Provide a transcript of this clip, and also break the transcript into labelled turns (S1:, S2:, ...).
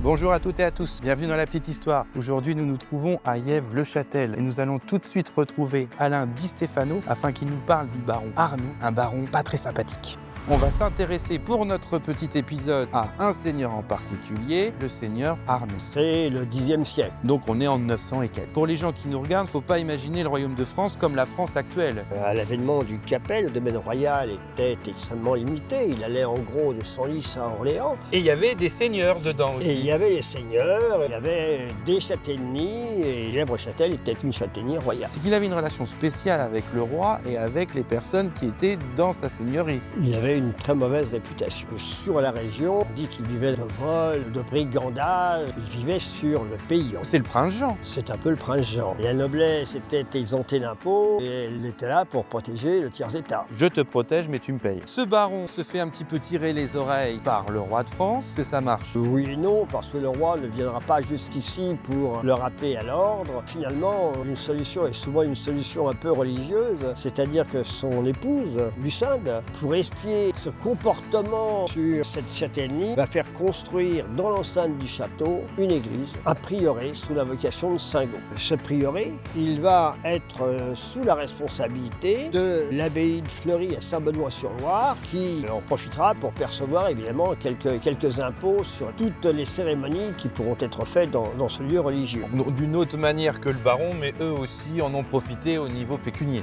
S1: Bonjour à toutes et à tous, bienvenue dans La Petite Histoire. Aujourd'hui, nous nous trouvons à Yèvres-le-Châtel et nous allons tout de suite retrouver Alain Di Stefano afin qu'il nous parle du baron Arnoux, un baron pas très sympathique. On va s'intéresser pour notre petit épisode à un seigneur en particulier, le seigneur Arnoux.
S2: C'est le Xe siècle.
S1: Donc on est en 900 et quelques. Pour les gens qui nous regardent, faut pas imaginer le royaume de France comme la France actuelle.
S2: À l'avènement du Capet, le domaine royal était extrêmement limité. Il allait en gros de Senlis à Orléans.
S1: Et il y avait des seigneurs dedans aussi.
S2: Et il y avait les seigneurs, il y avait des châtellenies, et Yèvres-Châtel était une châtellenie royale.
S1: C'est qu'il avait une relation spéciale avec le roi et avec les personnes qui étaient dans sa seigneurie.
S2: Il avait une très mauvaise réputation. Sur la région, on dit qu'il vivait de vol, de brigandage, il vivait sur le pays.
S1: C'est le prince Jean.
S2: C'est un peu le prince Jean. La noblesse était exemptée d'impôts et elle était là pour protéger le tiers-état.
S1: Je te protège, mais tu me payes. Ce baron se fait un petit peu tirer les oreilles par le roi de France, que ça marche.
S2: Oui et non, parce que le roi ne viendra pas jusqu'ici pour le rappeler à l'ordre. Finalement, une solution est souvent une solution un peu religieuse, c'est-à-dire que son épouse, Lucinde, pour expier ce comportement sur cette châtellenie, va faire construire dans l'enceinte du château une église, un prieuré sous l'invocation de Saint-Gau. Ce prieuré, il va être sous la responsabilité de l'abbaye de Fleury à Saint-Benoît-sur-Loire, qui en profitera pour percevoir évidemment quelques impôts sur toutes les cérémonies qui pourront être faites dans ce lieu religieux.
S1: D'une autre manière que le baron, mais eux aussi en ont profité au niveau pécunier.